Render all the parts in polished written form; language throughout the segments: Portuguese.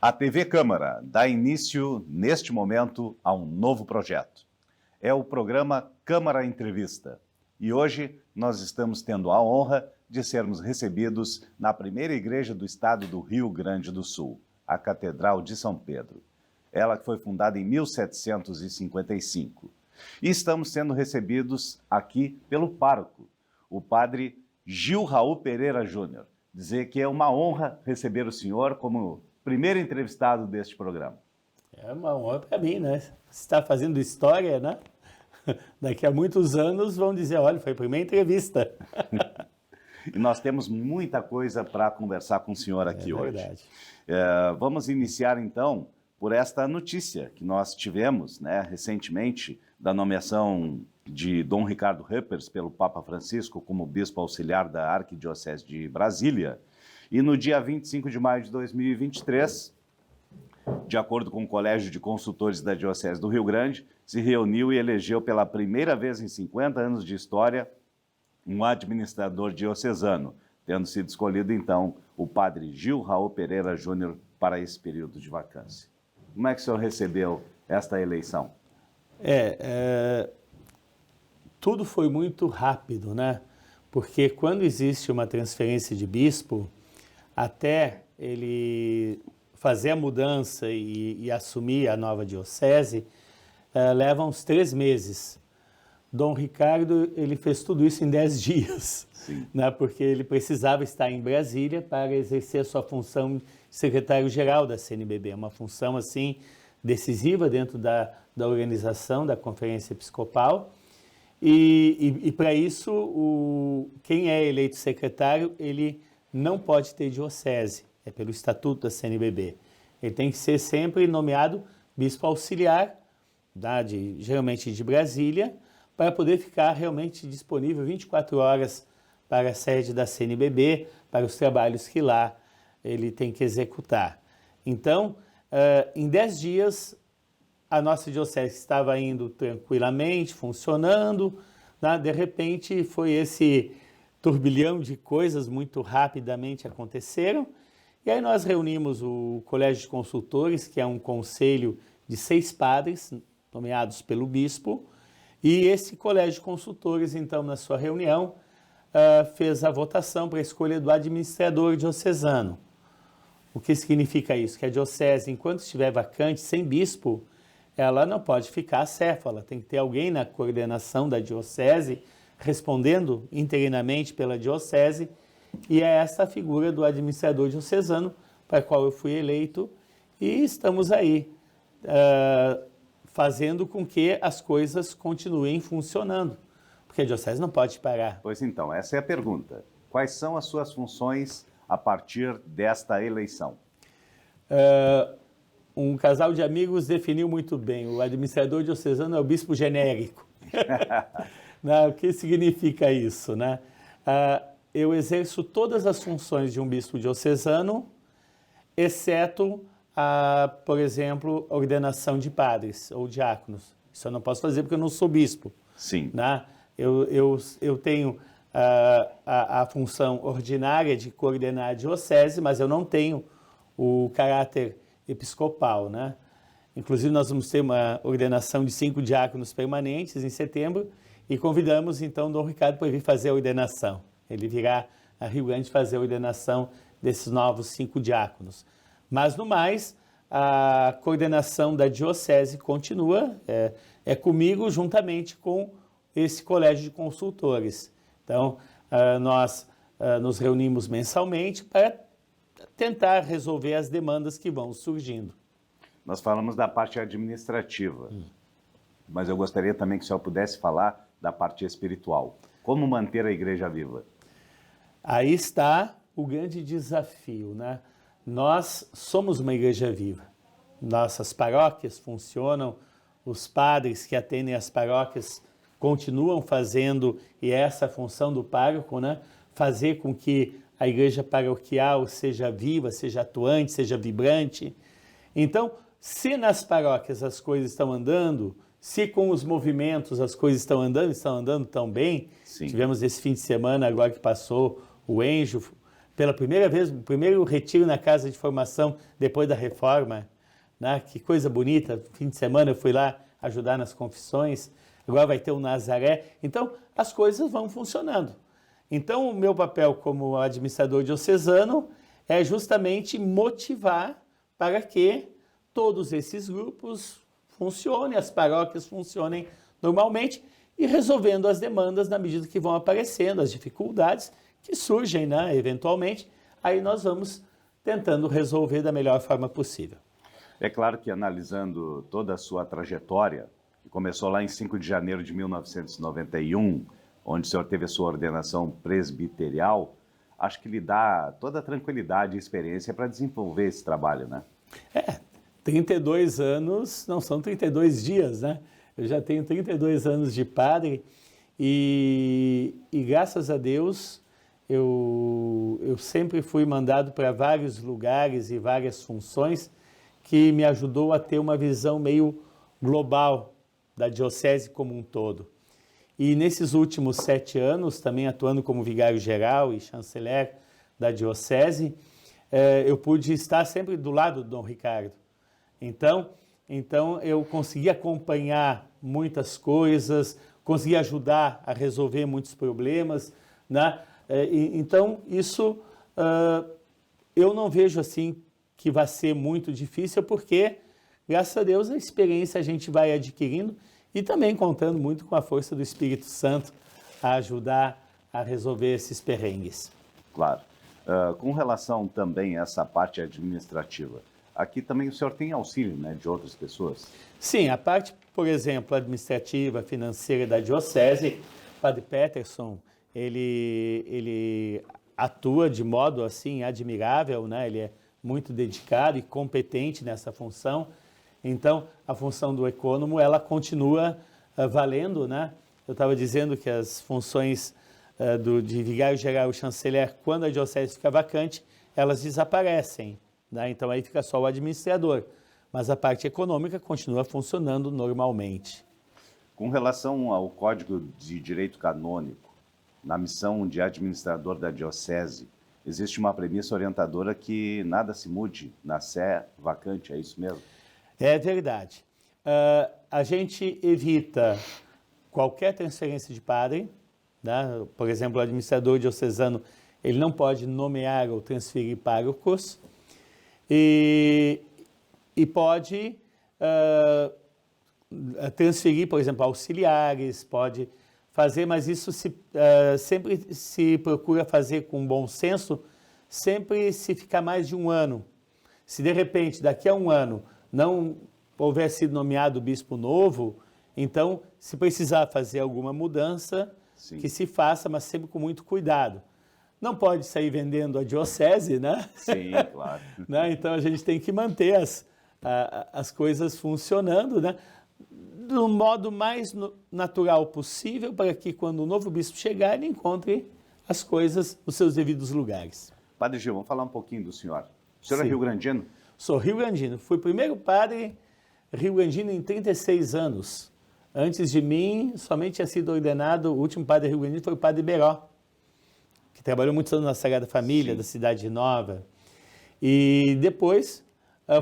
A TV Câmara dá início, neste momento, a um novo projeto. É o programa Câmara Entrevista. E hoje nós estamos tendo a honra de sermos recebidos na primeira igreja do estado do Rio Grande do Sul, a Catedral de São Pedro. Ela que foi fundada em 1755. E estamos sendo recebidos aqui pelo pároco, o padre Gil Raul Pereira Júnior. Dizer que é uma honra receber o senhor como primeiro entrevistado deste programa. É uma honra para mim, né? Você está fazendo história, né? Daqui a muitos anos vão dizer, olha, foi a primeira entrevista. E nós temos muita coisa para conversar com o senhor aqui hoje. Verdade. Vamos iniciar então por esta notícia que nós tivemos, né, recentemente, da nomeação de Dom Ricardo Ruppers pelo Papa Francisco como bispo auxiliar da Arquidiocese de Brasília. E no dia 25 de maio de 2023, de acordo com o Colégio de Consultores da Diocese do Rio Grande, se reuniu e elegeu pela primeira vez em 50 anos de história um administrador diocesano, tendo sido escolhido então o padre Gil Raul Pereira Júnior para esse período de vacância. Como é que o senhor recebeu esta eleição? Tudo foi muito rápido, né? Porque quando existe uma transferência de bispo, até ele fazer a mudança e assumir a nova diocese, leva uns 3 meses. Dom Ricardo, ele fez tudo isso em 10 dias, né? Porque ele precisava estar em Brasília para exercer a sua função de secretário-geral da CNBB, uma função assim decisiva dentro da organização da Conferência Episcopal. E para isso, quem é eleito secretário, ele não pode ter diocese, é pelo estatuto da CNBB. Ele tem que ser sempre nomeado bispo auxiliar, geralmente de Brasília, para poder ficar realmente disponível 24 horas para a sede da CNBB, para os trabalhos que lá ele tem que executar. Então, em 10 dias, a nossa diocese estava indo tranquilamente, funcionando, né? De repente foi esse turbilhão de coisas muito rapidamente aconteceram, e aí nós reunimos o Colégio de Consultores, que é um conselho de 6 padres, nomeados pelo bispo, e esse Colégio de Consultores, então, na sua reunião, fez a votação para a escolha do administrador diocesano. O que significa isso? Que a diocese, enquanto estiver vacante, sem bispo, ela não pode ficar acéfala, tem que ter alguém na coordenação da diocese, respondendo interinamente pela diocese, e é essa a figura do administrador diocesano, para a qual eu fui eleito, e estamos aí, fazendo com que as coisas continuem funcionando, porque a diocese não pode parar. Pois então, essa é a pergunta. Quais são as suas funções a partir desta eleição? Um casal de amigos definiu muito bem, o administrador diocesano é o bispo genérico. O que significa isso, né? Eu exerço todas as funções de um bispo diocesano, exceto por exemplo, a ordenação de padres ou diáconos. Isso eu não posso fazer porque eu não sou bispo. Sim. Né? Eu tenho a função ordinária de coordenar a diocese, mas eu não tenho o caráter episcopal, né? Inclusive, nós vamos ter uma ordenação de 5 diáconos permanentes em setembro e convidamos, então, Dom Ricardo para vir fazer a ordenação. Ele virá a Rio Grande fazer a ordenação desses novos 5 diáconos. Mas, no mais, a coordenação da diocese continua, é comigo juntamente com esse colégio de consultores. Então, nós nos reunimos mensalmente para tentar resolver as demandas que vão surgindo. Nós falamos da parte administrativa, mas eu gostaria também que o senhor pudesse falar da parte espiritual. Como manter a igreja viva? Aí está o grande desafio, né? Nós somos uma igreja viva. Nossas paróquias funcionam, os padres que atendem as paróquias continuam fazendo, e é essa a função do pároco, né? Fazer com que a igreja paroquial seja viva, seja atuante, seja vibrante. Então, se nas paróquias as coisas estão andando, se com os movimentos as coisas estão andando tão bem, Sim. Tivemos esse fim de semana, agora que passou, o Enjo pela primeira vez, o primeiro retiro na casa de formação depois da reforma, né? Que coisa bonita, fim de semana eu fui lá ajudar nas confissões, agora vai ter o Nazaré, então as coisas vão funcionando. Então o meu papel como administrador diocesano é justamente motivar para que todos esses grupos funcionem, as paróquias funcionem normalmente e resolvendo as demandas na medida que vão aparecendo, as dificuldades que surgem, né, eventualmente, aí nós vamos tentando resolver da melhor forma possível. É claro que analisando toda a sua trajetória, que começou lá em 5 de janeiro de 1991, onde o senhor teve a sua ordenação presbiterial, acho que lhe dá toda a tranquilidade e experiência para desenvolver esse trabalho, né? 32 anos não são 32 dias, né? Eu já tenho 32 anos de padre e graças a Deus eu sempre fui mandado para vários lugares e várias funções que me ajudou a ter uma visão meio global da diocese como um todo. E nesses últimos 7 anos, também atuando como vigário-geral e chanceler da diocese, eu pude estar sempre do lado do Dom Ricardo. Então eu consegui acompanhar muitas coisas, consegui ajudar a resolver muitos problemas, né? Então isso eu não vejo assim que vai ser muito difícil, porque graças a Deus a experiência a gente vai adquirindo e também contando muito com a força do Espírito Santo a ajudar a resolver esses perrengues. Claro. Com relação também a essa parte administrativa, aqui também o senhor tem auxílio, né, de outras pessoas? Sim, a parte, por exemplo, administrativa, financeira da diocese, o Padre Peterson, ele atua de modo assim admirável, né? Ele é muito dedicado e competente nessa função. Então, a função do ecônomo, ela continua valendo, né? Eu estava dizendo que as funções de vigário-geral e chanceler, quando a diocese fica vacante, elas desaparecem, né? Então, aí fica só o administrador. Mas a parte econômica continua funcionando normalmente. Com relação ao Código de Direito Canônico, na missão de administrador da diocese, existe uma premissa orientadora que nada se mude na sé vacante, é isso mesmo? É verdade. A gente evita qualquer transferência de padre, né? Por exemplo, o administrador diocesano, ele não pode nomear ou transferir párocos e pode transferir, por exemplo, auxiliares, pode fazer, mas isso sempre se procura fazer com bom senso, sempre se ficar mais de um ano. Se de repente, daqui a um ano, não houver sido nomeado bispo novo, então, se precisar fazer alguma mudança, Sim. que se faça, mas sempre com muito cuidado. Não pode sair vendendo a diocese, né? Sim, claro. Né? Então, a gente tem que manter as coisas funcionando, né? Do modo mais natural possível, para que quando o novo bispo chegar, ele encontre as coisas nos seus devidos lugares. Padre Gil, vamos falar um pouquinho do senhor. O senhor Sim. é rio-grandino? Sou rio-grandino. Fui o primeiro padre rio-grandino em 36 anos. Antes de mim, somente tinha sido ordenado, o último padre rio-grandino foi o padre Beró, que trabalhou muitos anos na Sagrada Família, da Cidade Nova. E depois,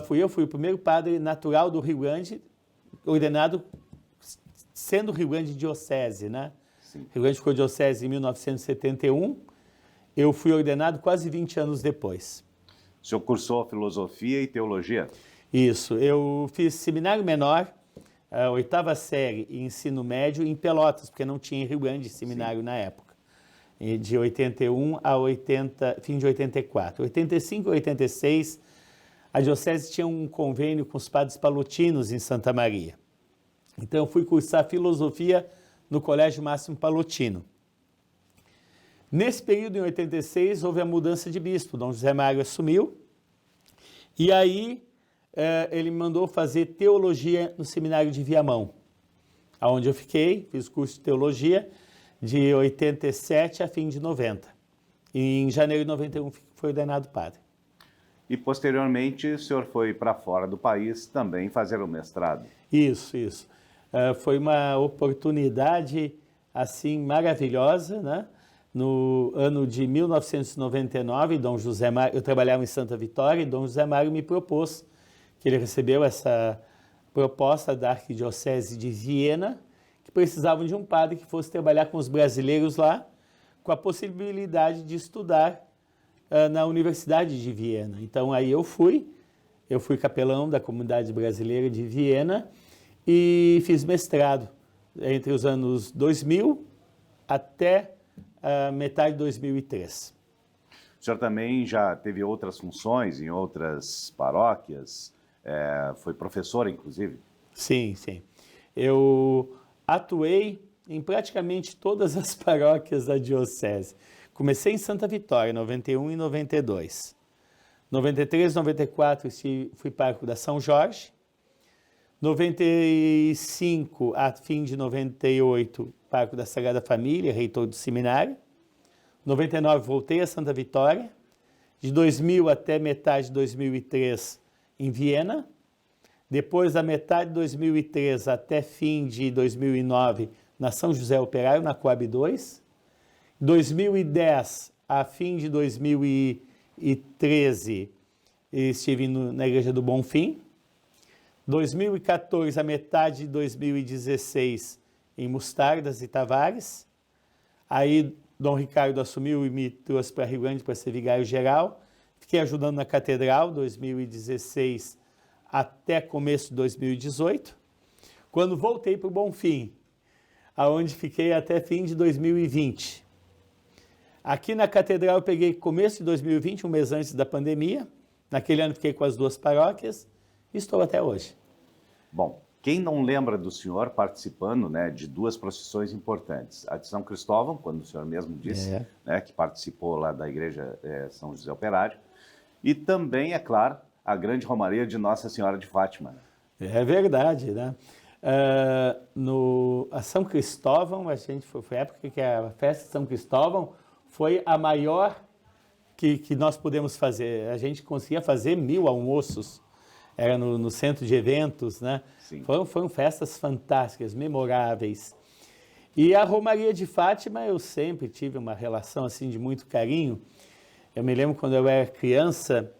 fui o primeiro padre natural do Rio Grande, ordenado sendo Rio Grande diocese, né? Sim. Rio Grande ficou diocese em 1971, eu fui ordenado quase 20 anos depois. O senhor cursou filosofia e teologia? Isso, eu fiz seminário menor, a 8ª série e ensino médio em Pelotas, porque não tinha em Rio Grande seminário na época, de 81 a fim de 84. 85 e 86, a diocese tinha um convênio com os padres palotinos em Santa Maria. Então eu fui cursar filosofia no Colégio Máximo Palotino. Nesse período, em 86, houve a mudança de bispo, Dom José Mário assumiu, e aí ele me mandou fazer teologia no seminário de Viamão, onde eu fiquei, fiz curso de teologia de 87 a fim de 90. E em janeiro de 91 foi ordenado padre. E posteriormente o senhor foi para fora do país também fazer o mestrado. Isso. Foi uma oportunidade assim maravilhosa, né? no ano de 1999, Dom José Mário, eu trabalhava em Santa Vitória, e Dom José Mário me propôs, que ele recebeu essa proposta da Arquidiocese de Viena, que precisavam de um padre que fosse trabalhar com os brasileiros lá, com a possibilidade de estudar na Universidade de Viena. Então aí eu fui capelão da comunidade brasileira de Viena e fiz mestrado entre os anos 2000 até metade de 2003. O senhor também já teve outras funções em outras paróquias, foi professor, inclusive? Sim, sim. Eu atuei em praticamente todas as paróquias da diocese. Comecei em Santa Vitória, em 91 e 92. 93, 94, fui pároco da São Jorge. 95, a fim de 98, pároco da Sagrada Família, reitor do seminário. 99, voltei a Santa Vitória. De 2000 até metade de 2003, em Viena. Depois, da metade de 2003 até fim de 2009, na São José Operário, na Coab 2. 2010 a fim de 2013, estive na Igreja do Bonfim. 2014 a metade de 2016, em Mostardas e Tavares. Aí Dom Ricardo assumiu e me trouxe para Rio Grande para ser vigário geral. Fiquei ajudando na Catedral, 2016 até começo de 2018. Quando voltei para o Bonfim, aonde fiquei até fim de 2020. Aqui na Catedral eu peguei começo de 2020, um mês antes da pandemia. Naquele ano fiquei com as duas paróquias e estou até hoje. Bom, quem não lembra do senhor participando, né, de duas procissões importantes? A de São Cristóvão, quando o senhor mesmo disse, né, que participou lá da Igreja São José Operário. E também, é claro, a grande romaria de Nossa Senhora de Fátima. É verdade, né? A São Cristóvão, foi a época que a festa de São Cristóvão foi a maior que nós pudemos fazer. A gente conseguia fazer 1000 almoços, era no centro de eventos, né? Sim. Foram festas fantásticas, memoráveis. E a Romaria de Fátima, eu sempre tive uma relação assim de muito carinho. Eu me lembro quando eu era criança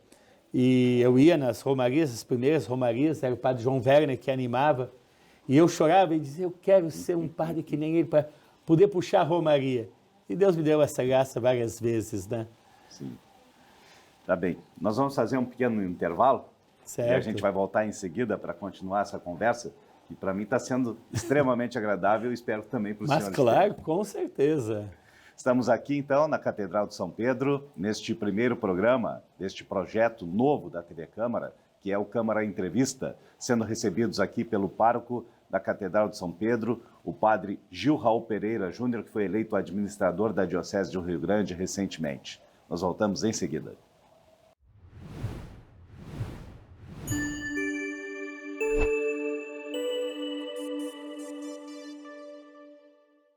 e eu ia nas romarias, as primeiras romarias, era o padre João Werner que animava, e eu chorava e dizia, eu quero ser um padre que nem ele para poder puxar a romaria. E Deus me deu essa graça várias vezes, né? Sim. Tá bem. Nós vamos fazer um pequeno intervalo. Certo. E a gente vai voltar em seguida para continuar essa conversa, que para mim está sendo extremamente agradável e espero também para o senhor. Mas claro, com certeza. Estamos aqui então na Catedral de São Pedro, neste primeiro programa, deste projeto novo da TV Câmara, que é o Câmara Entrevista, sendo recebidos aqui pelo pároco da Catedral de São Pedro, o padre Gil Raul Pereira Júnior, que foi eleito administrador da Diocese do Rio Grande recentemente. Nós voltamos em seguida.